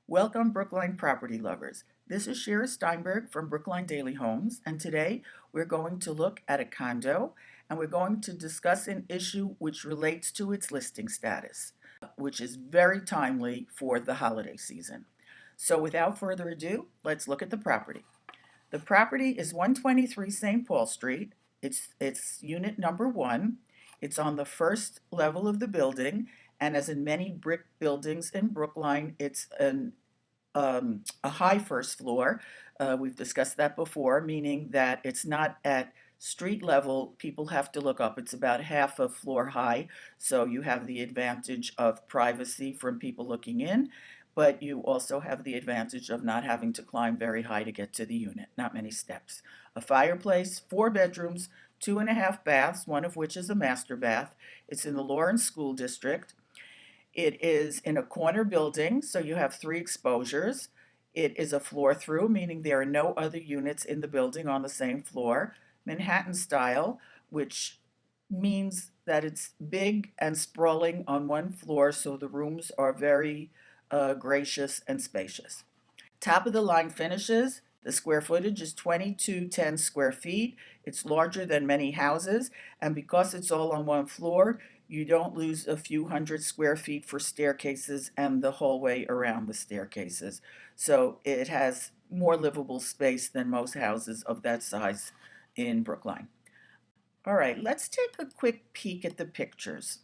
Welcome, Brookline property lovers. This is Shira Steinberg from Brookline Daily Homes, and today we're going to look at a condo and we're going to discuss an issue which relates to its listing status, which is very timely for the holiday season. So, without further ado, let's look at the property. The property is 123 St. Paul Street. It's unit number one. It's on the first level of the building, and as in many brick buildings in Brookline, it's a high first floor. We've discussed that before, meaning that it's not at street level. People have to look up. It's about half a floor high, so you have the advantage of privacy from people looking in, but you also have the advantage of not having to climb very high to get to the unit, not many steps. A fireplace, 4 bedrooms, 2.5 baths, one of which is a master bath. It's in the Lawrence School District. It is in a corner building, so you have 3 exposures. It is a floor through, meaning there are no other units in the building on the same floor. Manhattan style, which means that it's big and sprawling on one floor, so the rooms are very gracious and spacious. Top of the line finishes. The square footage is 2210 square feet. It's larger than many houses, and because it's all on one floor, you don't lose a few hundred square feet for staircases and the hallway around the staircases. So it has more livable space than most houses of that size in Brookline. All right, let's take a quick peek at the pictures.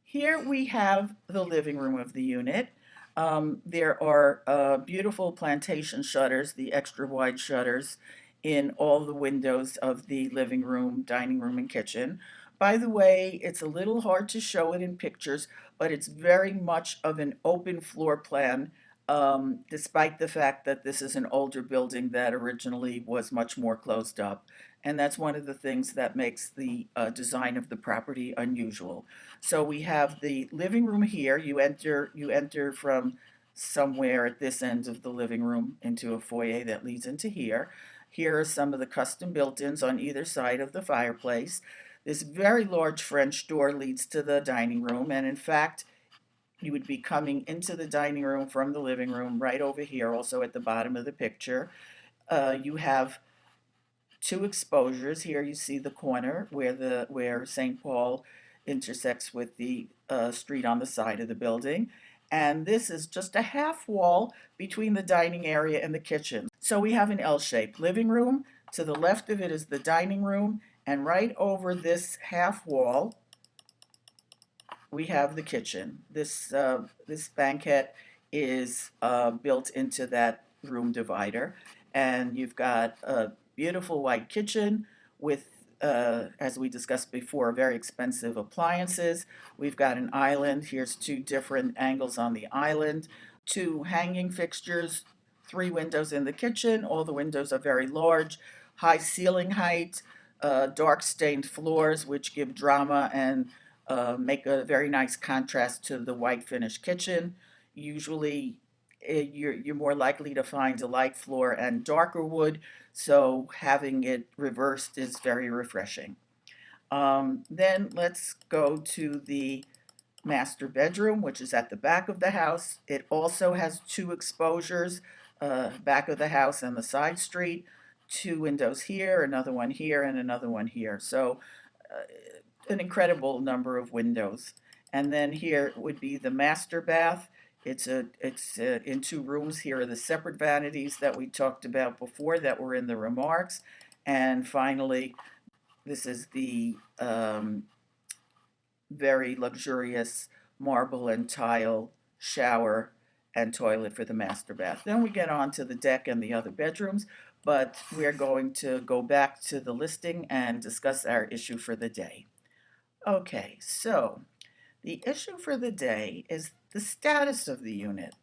Here we have the living room of the unit. There are beautiful plantation shutters, the extra wide shutters, in all the windows of the living room, dining room, and kitchen. By the way, it's a little hard to show it in pictures, but it's very much of an open floor plan, despite the fact that this is an older building that originally was much more closed up. And that's one of the things that makes the design of the property unusual. So we have the living room here. You enter from somewhere at this end of the living room into a foyer that leads into here. Here are some of the custom built-ins on either side of the fireplace. This very large French door leads to the dining room, and in fact, you would be coming into the dining room from the living room right over here, also at the bottom of the picture. You have 2 exposures. Here you see the corner where St. Paul intersects with the street on the side of the building. And this is just a half wall between the dining area and the kitchen. So we have an L-shaped living room. To the left of it is the dining room, and right over this half wall we have the kitchen. This banquette is built into that room divider, and you've got a beautiful white kitchen with, as we discussed before, very expensive appliances. We've got an island. Here's 2 different angles on the island, 2 hanging fixtures, 3 windows in the kitchen. All the windows are very large, high ceiling height, dark stained floors, which give drama and make a very nice contrast to the white finished kitchen. Usually, you're more likely to find a light floor and darker wood, so having it reversed is very refreshing. Then let's go to the master bedroom, which is at the back of the house. It also has 2 exposures, back of the house and the side street. 2 windows here, another one here, and another one here. So an incredible number of windows. And then here would be the master bath. It's in 2 rooms. Here are the separate vanities that we talked about before that were in the remarks. And finally, this is the very luxurious marble and tile shower and toilet for the master bath. Then we get on to the deck and the other bedrooms, but we're going to go back to the listing and discuss our issue for the day. Okay, so the issue for the day is the status of the unit.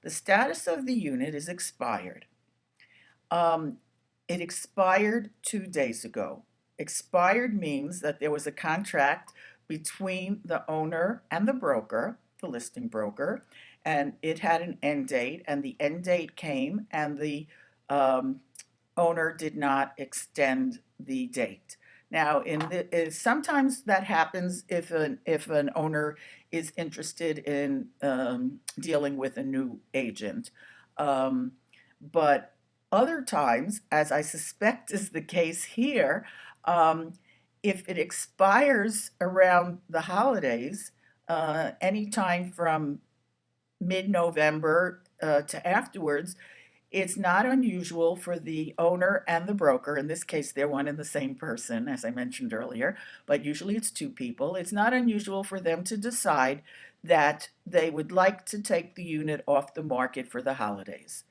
The status of the unit is expired. It expired 2 days ago. Expired means that there was a contract between the owner and the broker, the listing broker, and it had an end date, and the end date came, and the owner did not extend the date. Now, sometimes that happens if an owner is interested in dealing with a new agent. Um, but other times, as I suspect is the case here, um, if it expires around the holidays, anytime from mid-November to afterwards, it's not unusual for the owner and the broker, in this case, they're one and the same person, as I mentioned earlier, but usually it's two people. It's not unusual for them to decide that they would like to take the unit off the market for the holidays.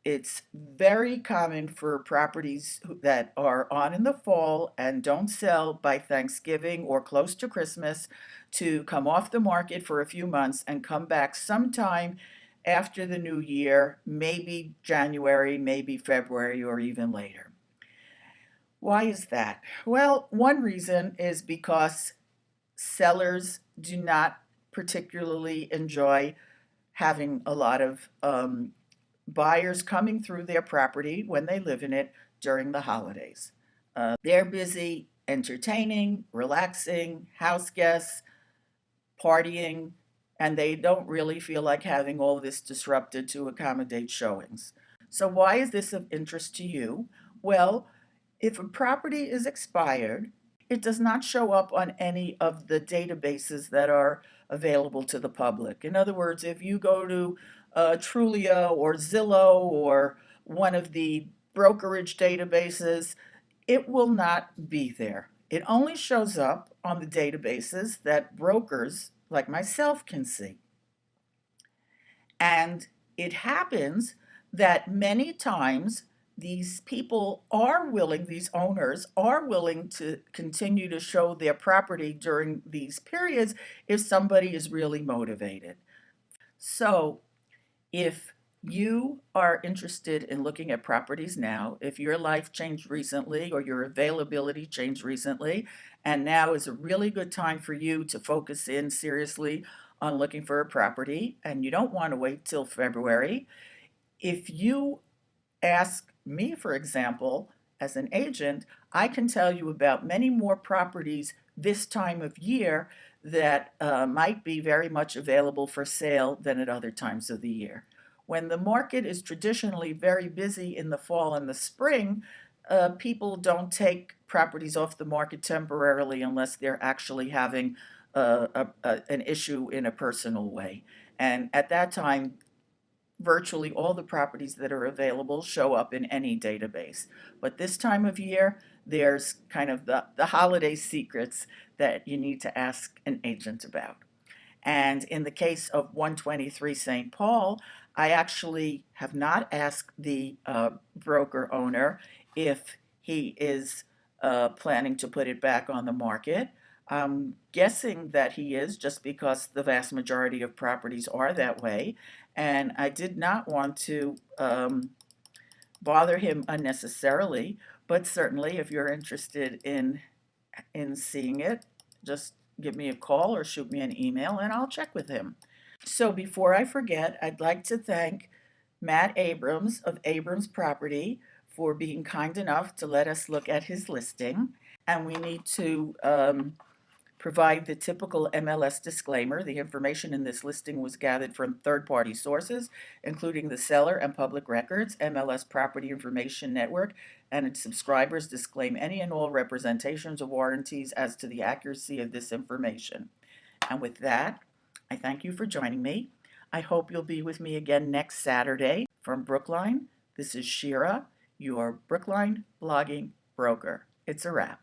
It's very common for properties that are on in the fall and don't sell by Thanksgiving or close to Christmas to come off the market for a few months and come back sometime after the new year, maybe January, maybe February, or even later. Why is that? Well, one reason is because sellers do not particularly enjoy having a lot of buyers coming through their property when they live in it during the holidays. They're busy entertaining, relaxing, house guests, partying, and they don't really feel like having all this disrupted to accommodate showings. So, why is this of interest to you? Well, if a property is expired, it does not show up on any of the databases that are available to the public. In other words, if you go to Trulia or Zillow or one of the brokerage databases, it will not be there. It only shows up on the databases that brokers like myself can see. And it happens that many times these owners are willing to continue to show their property during these periods if somebody is really motivated. So, if you are interested in looking at properties now, if your life changed recently or your availability changed recently, and now is a really good time for you to focus in seriously on looking for a property, and you don't want to wait till February, if you ask me, for example, as an agent, I can tell you about many more properties this time of year that might be very much available for sale than at other times of the year. When the market is traditionally very busy in the fall and the spring, people don't take properties off the market temporarily unless they're actually having an issue in a personal way. And at that time, virtually all the properties that are available show up in any database. But this time of year, there's kind of the holiday secrets that you need to ask an agent about. And in the case of 123 St. Paul, I actually have not asked the broker owner if he is planning to put it back on the market. I'm guessing that he is, just because the vast majority of properties are that way. And I did not want to bother him unnecessarily, but certainly if you're interested in seeing it, just give me a call or shoot me an email and I'll check with him. So before I forget, I'd like to thank Matt Abrams of Abrams Property for being kind enough to let us look at his listing. And we need to provide the typical MLS disclaimer. The information in this listing was gathered from third-party sources, including the seller and public records. MLS Property Information Network and its subscribers disclaim any and all representations or warranties as to the accuracy of this information. And with that, I thank you for joining me. I hope you'll be with me again next Saturday. From Brookline, this is Shira, your Brookline blogging broker. It's a wrap.